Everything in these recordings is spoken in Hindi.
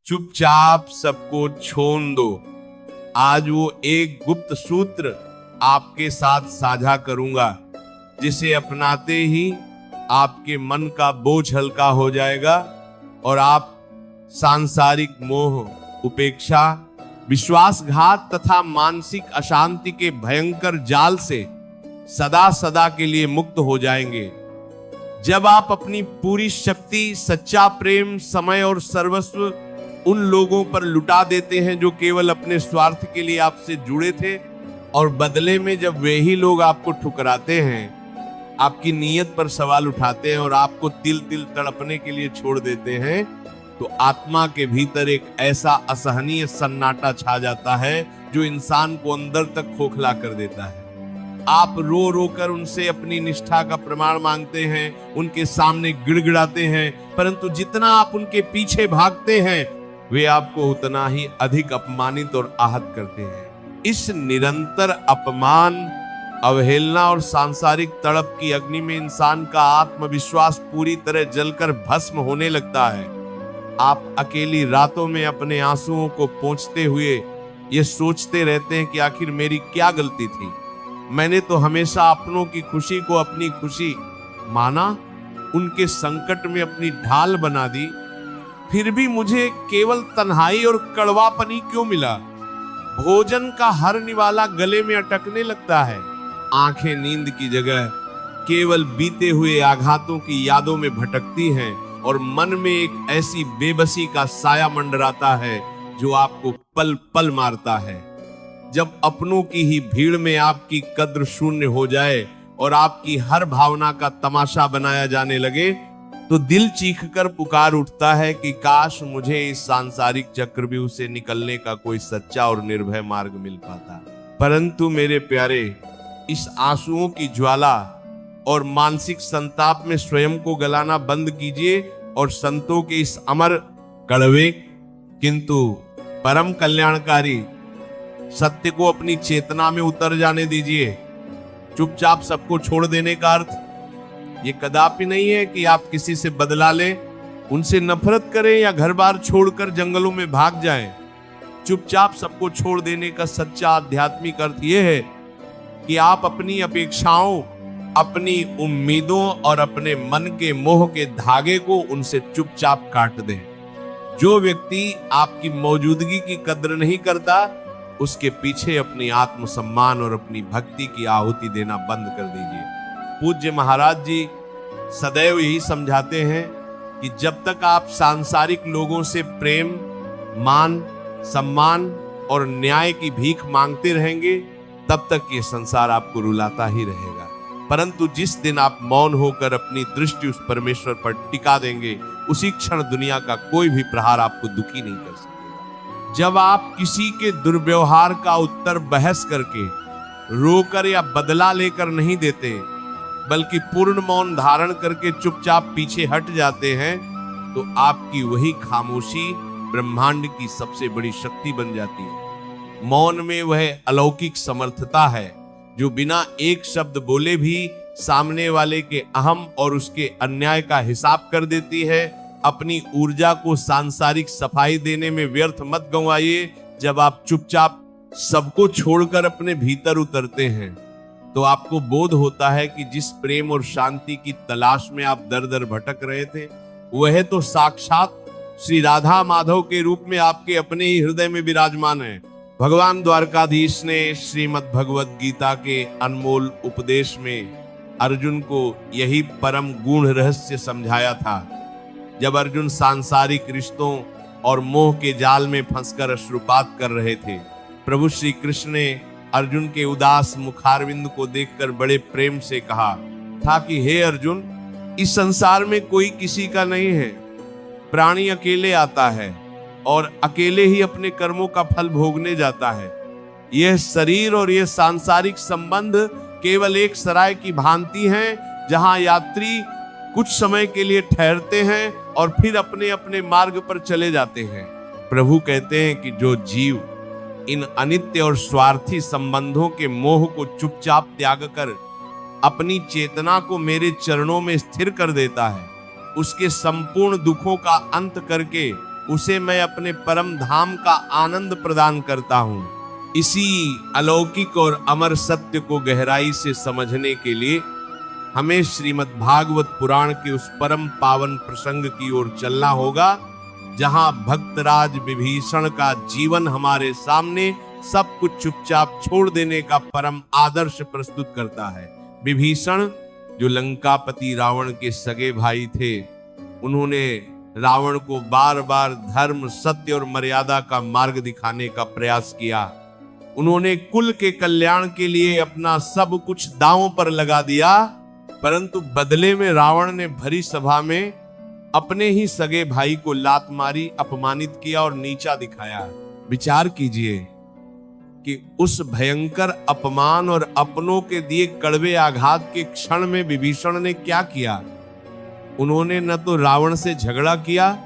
चुपचाप सबको छोड़ दो। आज वो एक गुप्त सूत्र आपके साथ साझा करूंगा, जिसे अपनाते ही आपके मन का बोझ हल्का हो जाएगा और आप सांसारिक मोह, उपेक्षा, विश्वासघात तथा मानसिक अशांति के भयंकर जाल से सदा सदा के लिए मुक्त हो जाएंगे। जब आप अपनी पूरी शक्ति, सच्चा प्रेम, समय और सर्वस्व उन लोगों पर लुटा देते हैं जो केवल अपने स्वार्थ के लिए आपसे जुड़े थे, और बदले में जब वे ही लोग आपको ठुकराते हैं, आपकी नीयत पर सवाल उठाते हैं और आपको तिल तिल तड़पने के लिए छोड़ देते हैं, तो आत्मा के भीतर एक ऐसा असहनीय सन्नाटा छा जाता है जो इंसान को अंदर तक खोखला कर देता है। आप रो रो कर उनसे अपनी निष्ठा का प्रमाण मांगते हैं, उनके सामने गिड़गिड़ाते हैं, परंतु जितना आप उनके पीछे भागते हैं, वे आपको उतना ही अधिक अपमानित और आहत करते हैं। इस निरंतर अपमान, अवहेलना और सांसारिक तड़प की अग्नि में इंसान का आत्मविश्वास पूरी तरह जलकर भस्म होने लगता है। आप अकेली रातों में अपने आंसुओं को पोंछते हुए ये सोचते रहते हैं कि आखिर मेरी क्या गलती थी। मैंने तो हमेशा अपनों की खुशी को अपनी खुशी माना, उनके संकट में अपनी ढाल बना दी, फिर भी मुझे केवल तन्हाई और कड़वापनी क्यों मिला। भोजन का हर निवाला गले में अटकने लगता है। आंखें नींद की जगह केवल बीते हुए आघातों की यादों में भटकती हैं और मन में एक ऐसी बेबसी का साया मंडराता है जो आपको पल पल मारता है। जब अपनों की ही भीड़ में आपकी कद्र शून्य हो जाए और आपकी हर भावना का तमाशा बनाया जाने लगे, तो दिल चीखकर पुकार उठता है कि काश मुझे इस सांसारिक चक्रव्यूह से निकलने का कोई सच्चा और निर्भय मार्ग मिल पाता। परंतु मेरे प्यारे, इस आंसुओं की ज्वाला और मानसिक संताप में स्वयं को गलाना बंद कीजिए और संतों के इस अमर, कड़वे किंतु परम कल्याणकारी सत्य को अपनी चेतना में उतर जाने दीजिए। चुपचाप सबको छोड़ देने का अर्थ ये कदापि नहीं है कि आप किसी से बदला लें, उनसे नफरत करें या घर बार छोड़कर जंगलों में भाग जाएं। चुपचाप सबको छोड़ देने का सच्चा आध्यात्मिक अर्थ यह है कि आप अपनी अपेक्षाओं, अपनी उम्मीदों और अपने मन के मोह के धागे को उनसे चुपचाप काट दें। जो व्यक्ति आपकी मौजूदगी की कद्र नहीं करता, उसके पीछे अपनी आत्मसम्मान और अपनी भक्ति की आहुति देना बंद कर दीजिए। पूज्य महाराज जी सदैव यही समझाते हैं कि जब तक आप सांसारिक लोगों से प्रेम, मान, सम्मान और न्याय की भीख मांगते रहेंगे, तब तक ये संसार आपको रुलाता ही रहेगा। परंतु जिस दिन आप मौन होकर अपनी दृष्टि उस परमेश्वर पर टिका देंगे, उसी क्षण दुनिया का कोई भी प्रहार आपको दुखी नहीं कर सकेगा। जब आप किसी के दुर्व्यवहार का उत्तर बहस करके, रोकर या बदला लेकर नहीं देते, बल्कि पूर्ण मौन धारण करके चुपचाप पीछे हट जाते हैं, तो आपकी वही खामोशी ब्रह्मांड की सबसे बड़ी शक्ति बन जाती है। मौन में वह अलौकिक समर्थता है जो बिना एक शब्द बोले भी सामने वाले के अहम और उसके अन्याय का हिसाब कर देती है। अपनी ऊर्जा को सांसारिक सफाई देने में व्यर्थ मत गंवाइए। जब आप चुपचाप सबको छोड़कर अपने भीतर उतरते हैं, तो आपको बोध होता है कि जिस प्रेम और शांति की तलाश में आप दर दर भटक रहे थे, वह तो साक्षात श्री राधा माधव के रूप में आपके अपने ही हृदय में विराजमान है। भगवान द्वारकाधीश ने श्रीमद् भगवद गीता के अनमोल उपदेश में अर्जुन को यही परम गूढ़ रहस्य समझाया था। जब अर्जुन सांसारिक रिश्तों और मोह के जाल में फंसकर अश्रुपात कर रहे थे, प्रभु श्री कृष्ण ने अर्जुन के उदास मुखारविंद को देखकर बड़े प्रेम से कहा था कि हे अर्जुन, इस संसार में कोई किसी का नहीं है। प्राणी अकेले आता है और अकेले ही अपने कर्मों का फल भोगने जाता है। यह शरीर और यह सांसारिक संबंध केवल एक सराय की भांति हैं, जहां यात्री कुछ समय के लिए ठहरते हैं और फिर अपने अपने मार्ग पर चले जाते हैं। प्रभु कहते हैं कि जो जीव इन अनित्य और स्वार्थी संबंधों के मोह को चुपचाप त्याग कर अपनी चेतना को मेरे चरणों में स्थिर कर देता है, उसके संपूर्ण दुखों का अंत करके उसे मैं अपने परम धाम का आनंद प्रदान करता हूं। इसी अलौकिक और अमर सत्य को गहराई से समझने के लिए हमें श्रीमद् भागवत पुराण के उस परम पावन प्रसंग की ओर चलना होगा, जहां भक्तराज विभीषण का जीवन हमारे सामने सब कुछ चुपचाप छोड़ देने का परम आदर्श प्रस्तुत करता है। विभीषण जो लंकापति रावण के सगे भाई थे, उन्होंने रावण को बार बार धर्म, सत्य और मर्यादा का मार्ग दिखाने का प्रयास किया। उन्होंने कुल के कल्याण के लिए अपना सब कुछ दांव पर लगा दिया, परंतु बदले में रावण ने भरी सभा में अपने ही सगे भाई को लात मारी, अपमानित किया और नीचा दिखाया। विचार कीजिए कि उस भयंकर अपमान और अपनों के दिए कड़वे आघात के क्षण में विभीषण ने क्या किया। उन्होंने न तो रावण से झगड़ा किया,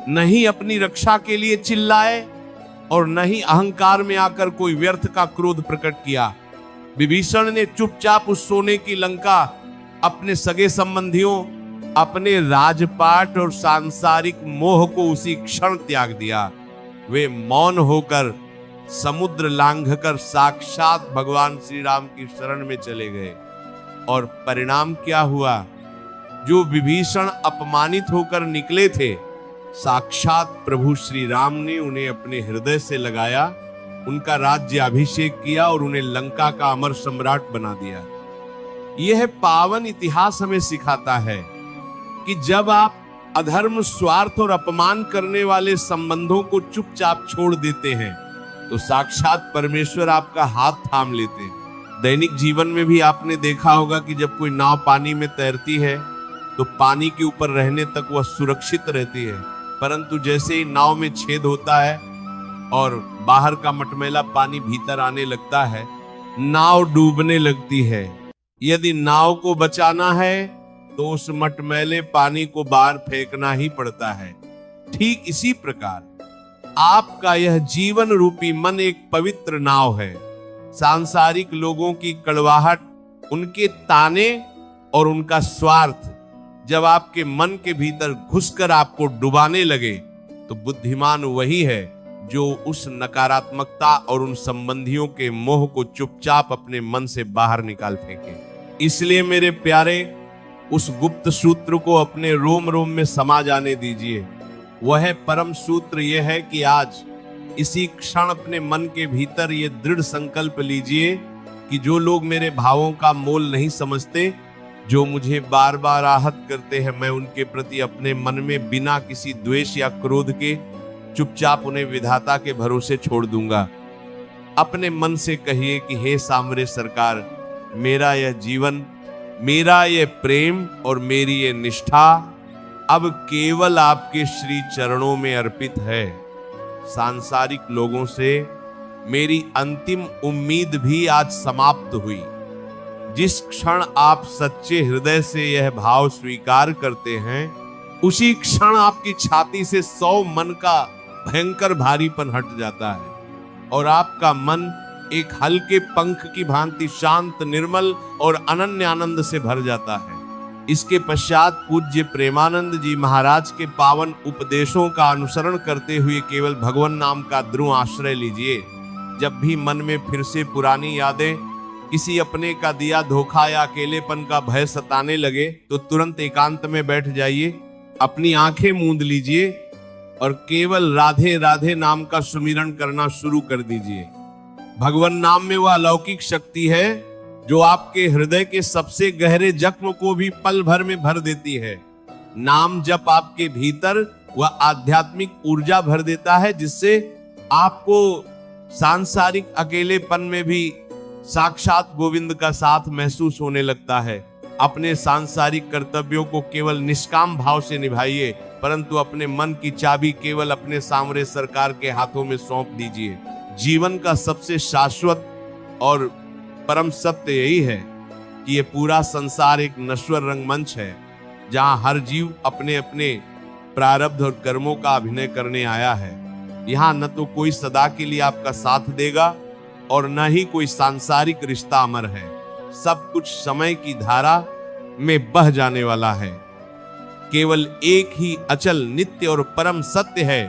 न ही अपनी रक्षा के लिए चिल्लाए, और न ही अहंकार में आकर कोई व्यर्थ का क्रोध प्रकट किया। विभीषण ने चुपचाप उस सोने की लंका अपने सगे संबंधियों, अपने राजपाट और सांसारिक मोह को उसी क्षण त्याग दिया। वे मौन होकर समुद्र लांघकर साक्षात भगवान श्री राम की शरण में चले गए। और परिणाम क्या हुआ? जो विभीषण अपमानित होकर निकले थे, साक्षात प्रभु श्री राम ने उन्हें अपने हृदय से लगाया, उनका राज्य अभिषेक किया और उन्हें लंका का अमर सम्राट बना दिया। यह पावन इतिहास हमें सिखाता है कि जब आप अधर्म, स्वार्थ और अपमान करने वाले संबंधों को चुपचाप छोड़ देते हैं, तो साक्षात परमेश्वर आपका हाथ थाम लेते हैं। दैनिक जीवन में भी आपने देखा होगा कि जब कोई नाव पानी में तैरती है तो पानी के ऊपर रहने तक वह सुरक्षित रहती है, परंतु जैसे ही नाव में छेद होता है और बाहर का मटमैला पानी भीतर आने लगता है, नाव डूबने लगती है। यदि नाव को बचाना है तो उस मटमैले पानी को बाहर फेंकना ही पड़ता है। ठीक इसी प्रकार आपका यह जीवन रूपी मन एक पवित्र नाव है। सांसारिक लोगों की कड़वाहट, उनके ताने और उनका स्वार्थ जब आपके मन के भीतर घुसकर आपको डुबाने लगे, तो बुद्धिमान वही है जो उस नकारात्मकता और उन संबंधियों के मोह को चुपचाप अपने मन से बाहर निकाल फेंके। इसलिए मेरे प्यारे, उस गुप्त सूत्र को अपने रोम रोम में समा जाने दीजिए। वह परम सूत्र यह है कि आज इसी क्षण अपने मन के भीतर ये दृढ़ संकल्प लीजिए कि जो लोग मेरे भावों का मोल नहीं समझते, जो मुझे बार बार आहत करते हैं, मैं उनके प्रति अपने मन में बिना किसी द्वेष या क्रोध के चुपचाप उन्हें विधाता के भरोसे छोड़ दूंगा। अपने मन से कहिए कि हे सामरे सरकार, मेरा यह जीवन, मेरा यह प्रेम और मेरी ये निष्ठा अब केवल आपके श्री चरणों में अर्पित है। सांसारिक लोगों से मेरी अंतिम उम्मीद भी आज समाप्त हुई। जिस क्षण आप सच्चे हृदय से यह भाव स्वीकार करते हैं, उसी क्षण आपकी छाती से 100 मन का भयंकर भारीपन हट जाता है और आपका मन एक हल्के पंख की भांति शांत, निर्मल और अनन्य आनंद से भर जाता है। इसके पश्चात पूज्य प्रेमानंद जी महाराज के पावन उपदेशों का अनुसरण करते हुए केवल भगवान नाम का दृढ़ आश्रय लीजिए। जब भी मन में फिर से पुरानी यादें, किसी अपने का दिया धोखा या अकेलेपन का भय सताने लगे, तो तुरंत एकांत में बैठ जाइए, अपनी आंखें मूंद लीजिए और केवल राधे राधे नाम का सुमिरन करना शुरू कर दीजिए। भगवान नाम में वह अलौकिक शक्ति है जो आपके हृदय के सबसे गहरे जख्म को भी पल भर में भर देती है। नाम जप आपके भीतर वह आध्यात्मिक ऊर्जा भर देता है, जिससे आपको सांसारिक अकेलेपन में भी साक्षात गोविंद का साथ महसूस होने लगता है। अपने सांसारिक कर्तव्यों को केवल निष्काम भाव से निभाइए, परंतु अपने मन की चाबी केवल अपने सामरे सरकार के हाथों में सौंप दीजिए। जीवन का सबसे शाश्वत और परम सत्य यही है कि ये पूरा संसार एक नश्वर रंगमंच है, जहां हर जीव अपने अपने प्रारब्ध और कर्मों का अभिनय करने आया है। यहाँ न तो कोई सदा के लिए आपका साथ देगा और न ही कोई सांसारिक रिश्ता अमर है। सब कुछ समय की धारा में बह जाने वाला है। केवल एक ही अचल, नित्य और परम सत्य है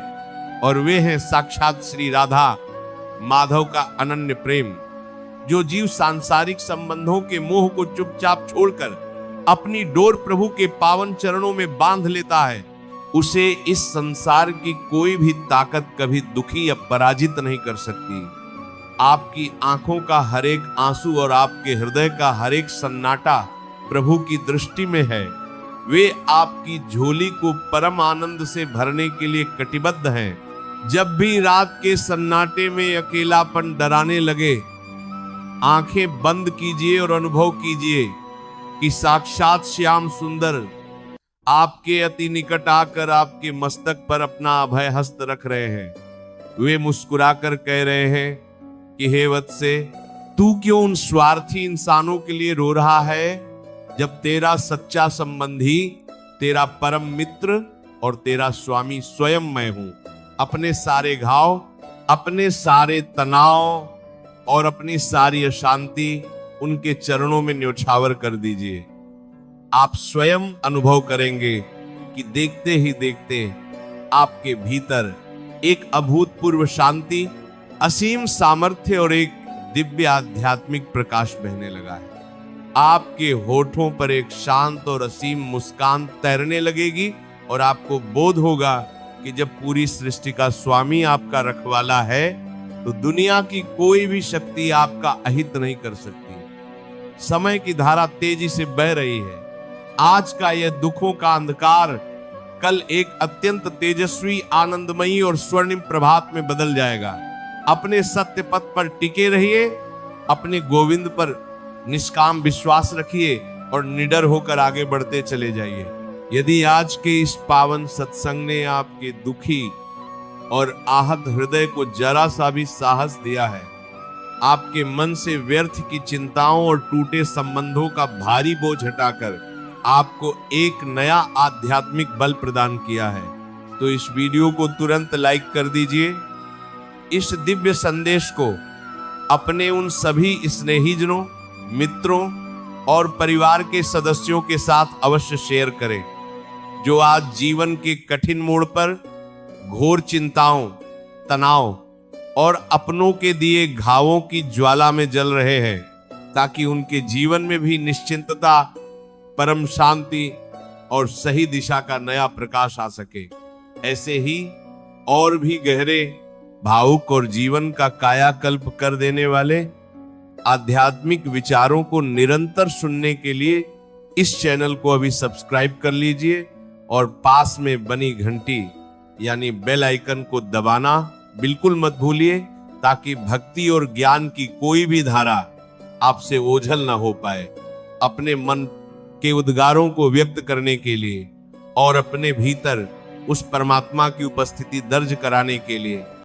और वे हैं साक्षात श्री राधा माधव का अनन्य प्रेम। जो जीव सांसारिक संबंधों के मोह को चुपचाप छोड़कर अपनी डोर प्रभु के पावन चरणों में बांध लेता है, उसे इस संसार की कोई भी ताकत कभी दुखी या पराजित नहीं कर सकती। आपकी आंखों का हर एक आंसू और आपके हृदय का हर एक सन्नाटा प्रभु की दृष्टि में है। वे आपकी झोली को परम आनंद से भरने के लिए कटिबद्ध हैं। जब भी रात के सन्नाटे में अकेलापन डराने लगे, आंखें बंद कीजिए और अनुभव कीजिए कि साक्षात श्याम सुंदर आपके अति निकट आकर आपके मस्तक पर अपना अभय हस्त रख रहे हैं। वे मुस्कुराकर कह रहे हैं कि हे वत्से, तू क्यों उन स्वार्थी इंसानों के लिए रो रहा है, जब तेरा सच्चा संबंधी, तेरा परम मित्र और तेरा स्वामी स्वयं मैं हूं। अपने सारे घाव, अपने सारे तनाव और अपनी सारी अशांति उनके चरणों में न्योछावर कर दीजिए। आप स्वयं अनुभव करेंगे कि देखते ही देखते आपके भीतर एक अभूतपूर्व शांति, असीम सामर्थ्य और एक दिव्य आध्यात्मिक प्रकाश बहने लगा है। आपके होठों पर एक शांत और असीम मुस्कान तैरने लगेगी और आपको बोध होगा कि जब पूरी सृष्टि का स्वामी आपका रखवाला है, तो दुनिया की कोई भी शक्ति आपका अहित नहीं कर सकती। समय की धारा तेजी से बह रही है। आज का यह दुखों का अंधकार कल एक अत्यंत तेजस्वी, आनंदमयी और स्वर्णिम प्रभात में बदल जाएगा। अपने सत्य पथ पर टिके रहिए, अपने गोविंद पर निष्काम विश्वास रखिए और निडर होकर आगे बढ़ते चले जाइए। यदि आज के इस पावन सत्संग ने आपके दुखी और आहत हृदय को जरा सा भी साहस दिया है, आपके मन से व्यर्थ की चिंताओं और टूटे संबंधों का भारी बोझ हटाकर आपको एक नया आध्यात्मिक बल प्रदान किया है, तो इस वीडियो को तुरंत लाइक कर दीजिए। इस दिव्य संदेश को अपने उन सभी स्नेहीजनों, मित्रों और परिवार के सदस्यों के साथ अवश्य शेयर करें, जो आज जीवन के कठिन मोड़ पर घोर चिंताओं, तनाव और अपनों के दिए घावों की ज्वाला में जल रहे हैं, ताकि उनके जीवन में भी निश्चिंतता, परम शांति और सही दिशा का नया प्रकाश आ सके। ऐसे ही और भी गहरे, भावुक और जीवन का कायाकल्प कर देने वाले आध्यात्मिक विचारों को निरंतर सुनने के लिए इस चैनल को अभी सब्सक्राइब कर लीजिए और पास में बनी घंटी यानी बेल आइकन को दबाना बिल्कुल मत भूलिए, ताकि भक्ति और ज्ञान की कोई भी धारा आपसे ओझल ना हो पाए। अपने मन के उद्गारों को व्यक्त करने के लिए और अपने भीतर उस परमात्मा की उपस्थिति दर्ज कराने के लिए